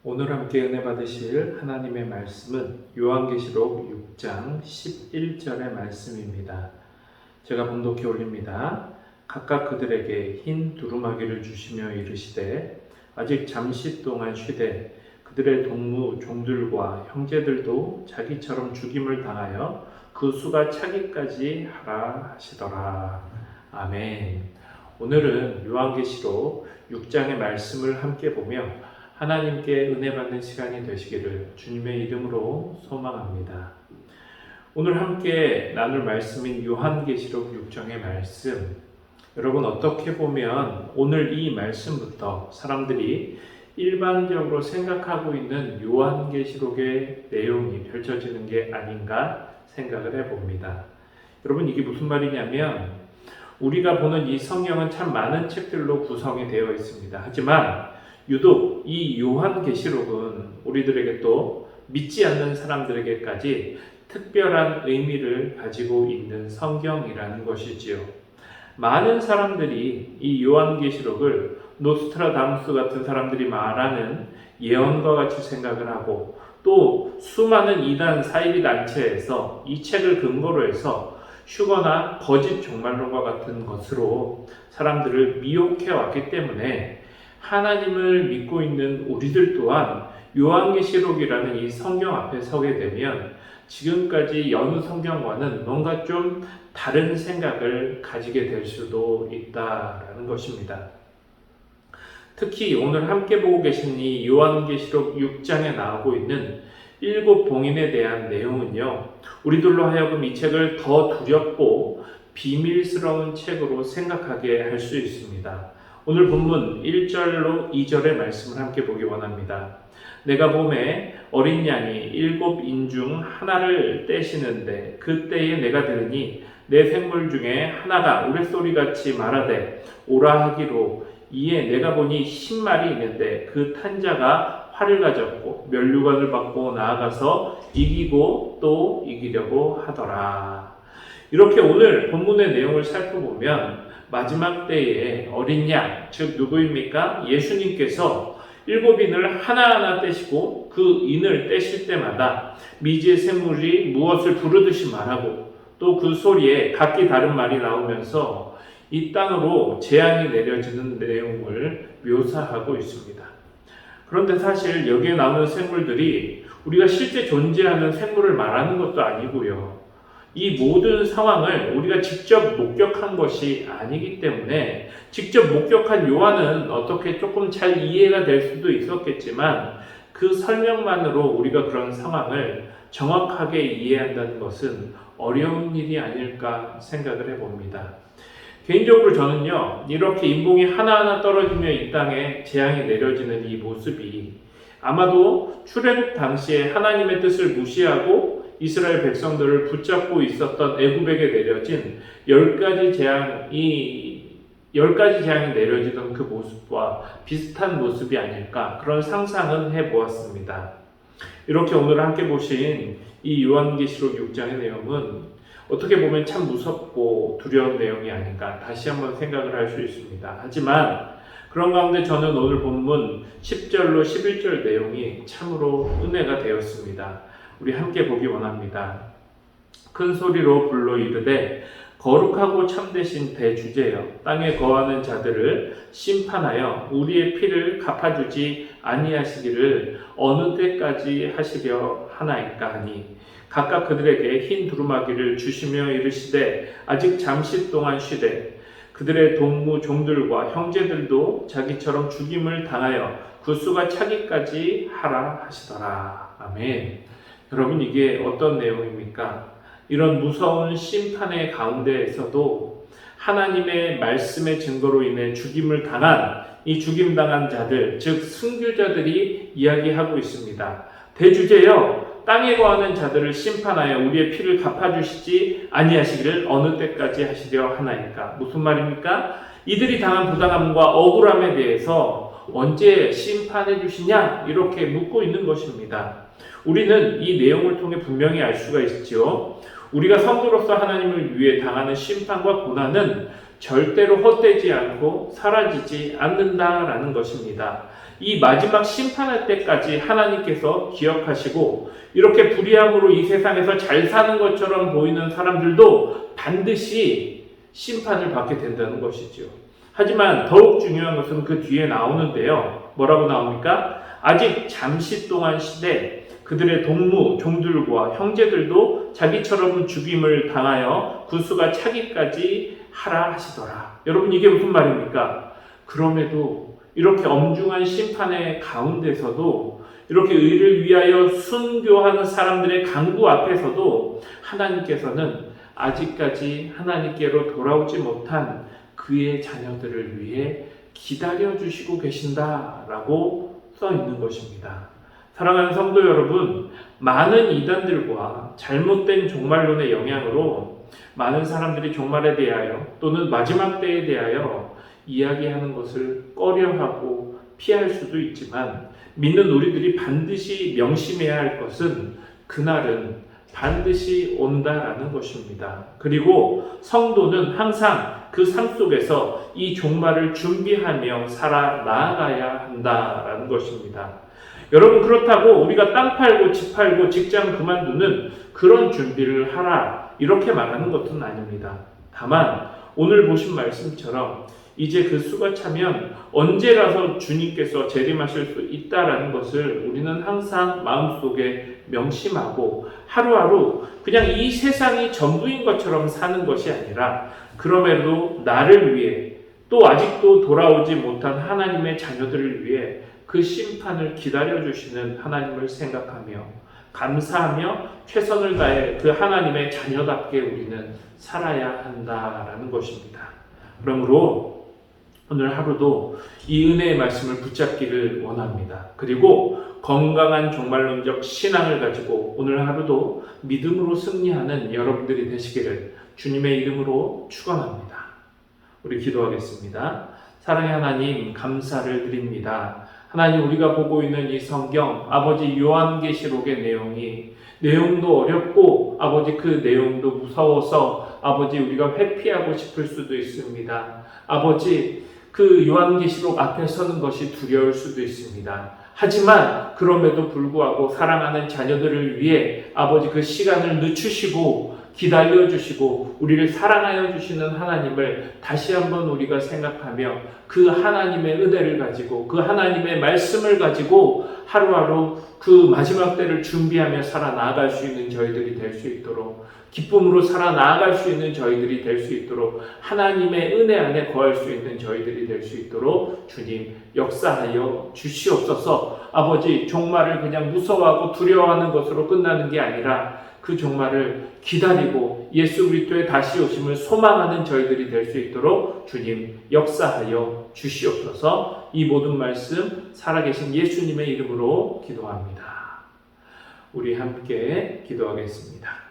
오늘 함께 은혜 받으실 하나님의 말씀은 요한계시록 6장 11절의 말씀입니다. 제가 봉독해 올립니다. 각각 그들에게 흰 두루마기를 주시며 이르시되 아직 잠시 동안 쉬되 그들의 동무 종들과 형제들도 자기처럼 죽임을 당하여 그 수가 차기까지 하라 하시더라. 아멘. 오늘은 요한계시록 6장의 말씀을 함께 보며 하나님께 은혜 받는 시간이 되시기를 주님의 이름으로 소망합니다. 오늘 함께 나눌 말씀인 요한계시록 6장의 말씀, 여러분 어떻게 보면 오늘 이 말씀부터 사람들이 일반적으로 생각하고 있는 요한계시록의 내용이 펼쳐지는 게 아닌가 생각을 해봅니다. 여러분 이게 무슨 말이냐면 우리가 보는 이 성경은 참 많은 책들로 구성이 되어 있습니다. 하지만 유독 이 요한계시록은 우리들에게 또 믿지 않는 사람들에게까지 특별한 의미를 가지고 있는 성경이라는 것이지요. 많은 사람들이 이 요한계시록을 노스트라다무스 같은 사람들이 말하는 예언과 같이 생각을 하고 또 수많은 이단 사이비 단체에서 이 책을 근거로 해서虚거나 거짓 종말론과 같은 것으로 사람들을 미혹해 왔기 때문에 하나님을 믿고 있는 우리들 또한 요한계시록이라는 이 성경 앞에 서게 되면 지금까지 여느 성경과는 뭔가 좀 다른 생각을 가지게 될 수도 있다라는 것입니다. 특히 오늘 함께 보고 계신 이 요한계시록 6장에 나오고 있는 7 봉인에 대한 내용은요, 우리들로 하여금 이 책을 더 두렵고 비밀스러운 책으로 생각하게 할 수 있습니다. 오늘 본문 1절로 2절의 말씀을 함께 보기 원합니다. 내가 봄에 어린 양이 7인 중 하나를 떼시는데 그때에 내가 들으니 내 생물 중에 하나가 우레소리같이 말하되 오라 하기로 이에 내가 보니 10마리 있는데 그 탄자가 활을 가졌고 면류관을 받고 나아가서 이기고 또 이기려고 하더라. 이렇게 오늘 본문의 내용을 살펴보면 마지막 때에 어린 양, 즉 누구입니까? 예수님께서 7인을 하나하나 떼시고 그 인을 떼실 때마다 미지의 샘물이 무엇을 부르듯이 말하고 또 그 소리에 각기 다른 말이 나오면서 이 땅으로 재앙이 내려지는 내용을 묘사하고 있습니다. 그런데 사실 여기에 나오는 생물들이 우리가 실제 존재하는 생물을 말하는 것도 아니고요. 이 모든 상황을 우리가 직접 목격한 것이 아니기 때문에 직접 목격한 요한은 어떻게 조금 잘 이해가 될 수도 있었겠지만 그 설명만으로 우리가 그런 상황을 정확하게 이해한다는 것은 어려운 일이 아닐까 생각을 해봅니다. 개인적으로 저는요, 이렇게 인봉이 하나하나 떨어지며 이 땅에 재앙이 내려지는 이 모습이 아마도 출애굽 당시에 하나님의 뜻을 무시하고 이스라엘 백성들을 붙잡고 있었던 애굽에게 내려진 10가지 재앙이 내려지던 그 모습과 비슷한 모습이 아닐까 그런 상상은 해보았습니다. 이렇게 오늘 함께 보신 이 요한계시록 6장의 내용은 어떻게 보면 참 무섭고 두려운 내용이 아닌가 다시 한번 생각을 할 수 있습니다. 하지만 그런 가운데 저는 오늘 본문 10절로 11절 내용이 참으로 은혜가 되었습니다. 우리 함께 보기 원합니다. 큰 소리로 불러 이르되 거룩하고 참되신 대주제여 땅에 거하는 자들을 심판하여 우리의 피를 갚아주지 아니하시기를 어느 때까지 하시려 하나이까 하니 각각 그들에게 흰 두루마기를 주시며 이르시되 아직 잠시 동안 쉬되 그들의 동무 종들과 형제들도 자기처럼 죽임을 당하여 그 수가 차기까지 하라 하시더라. 아멘. 여러분 이게 어떤 내용입니까? 이런 무서운 심판의 가운데에서도 하나님의 말씀의 증거로 인해 죽임을 당한 이 죽임당한 자들, 즉 순교자들이 이야기하고 있습니다. 대주제여 땅에 거하는 자들을 심판하여 우리의 피를 갚아주시지 아니하시기를 어느 때까지 하시려 하나이까? 무슨 말입니까? 이들이 당한 부당함과 억울함에 대해서 언제 심판해 주시냐? 이렇게 묻고 있는 것입니다. 우리는 이 내용을 통해 분명히 알 수가 있죠. 우리가 성도로서 하나님을 위해 당하는 심판과 고난은 절대로 헛되지 않고 사라지지 않는다라는 것입니다. 이 마지막 심판할 때까지 하나님께서 기억하시고 이렇게 불의함으로 이 세상에서 잘 사는 것처럼 보이는 사람들도 반드시 심판을 받게 된다는 것이죠. 하지만 더욱 중요한 것은 그 뒤에 나오는데요. 뭐라고 나옵니까? 아직 잠시 동안 시대 그들의 동무, 종들과 형제들도 자기처럼 죽임을 당하여 구수가 차기까지 하라 하시더라. 여러분 이게 무슨 말입니까? 그럼에도 이렇게 엄중한 심판의 가운데서도 이렇게 의를 위하여 순교하는 사람들의 강구 앞에서도 하나님께서는 아직까지 하나님께로 돌아오지 못한 그의 자녀들을 위해 기다려주시고 계신다라고 써 있는 것입니다. 사랑하는 성도 여러분, 많은 이단들과 잘못된 종말론의 영향으로 많은 사람들이 종말에 대하여 또는 마지막 때에 대하여 이야기하는 것을 꺼려하고 피할 수도 있지만 믿는 우리들이 반드시 명심해야 할 것은 그날은 반드시 온다라는 것입니다. 그리고 성도는 항상 그 삶 속에서 이 종말을 준비하며 살아나가야 한다라는 것입니다. 여러분 그렇다고 우리가 땅 팔고 집 팔고 직장 그만두는 그런 준비를 하라 이렇게 말하는 것은 아닙니다. 다만 오늘 보신 말씀처럼 이제 그 수가 차면 언제라서 주님께서 재림하실 수 있다라는 것을 우리는 항상 마음속에 명심하고 하루하루 그냥 이 세상이 전부인 것처럼 사는 것이 아니라 그럼에도 나를 위해 또 아직도 돌아오지 못한 하나님의 자녀들을 위해 그 심판을 기다려주시는 하나님을 생각하며 감사하며 최선을 다해 그 하나님의 자녀답게 우리는 살아야 한다라는 것입니다. 그러므로 오늘 하루도 이 은혜의 말씀을 붙잡기를 원합니다. 그리고 건강한 종말론적 신앙을 가지고 오늘 하루도 믿음으로 승리하는 여러분들이 되시기를 주님의 이름으로 축원합니다. 우리 기도하겠습니다. 사랑의 하나님 감사를 드립니다. 하나님 우리가 보고 있는 이 성경 아버지 요한계시록의 내용도 어렵고 아버지 그 내용도 무서워서 아버지 우리가 회피하고 싶을 수도 있습니다. 아버지 그 요한계시록 앞에 서는 것이 두려울 수도 있습니다. 하지만 그럼에도 불구하고 사랑하는 자녀들을 위해 아버지 그 시간을 늦추시고 기다려주시고 우리를 사랑하여 주시는 하나님을 다시 한번 우리가 생각하며 그 하나님의 은혜를 가지고 그 하나님의 말씀을 가지고 하루하루 그 마지막 때를 준비하며 살아나갈 수 있는 저희들이 될 수 있도록 기쁨으로 살아나갈 수 있는 저희들이 될 수 있도록 하나님의 은혜 안에 거할 수 있는 저희들이 될 수 있도록 주님 역사하여 주시옵소서. 아버지 종말을 그냥 무서워하고 두려워하는 것으로 끝나는 게 아니라 그 종말을 기다리고 예수 그리스도의 다시 오심을 소망하는 저희들이 될 수 있도록 주님 역사하여 주시옵소서. 이 모든 말씀 살아계신 예수님의 이름으로 기도합니다. 우리 함께 기도하겠습니다.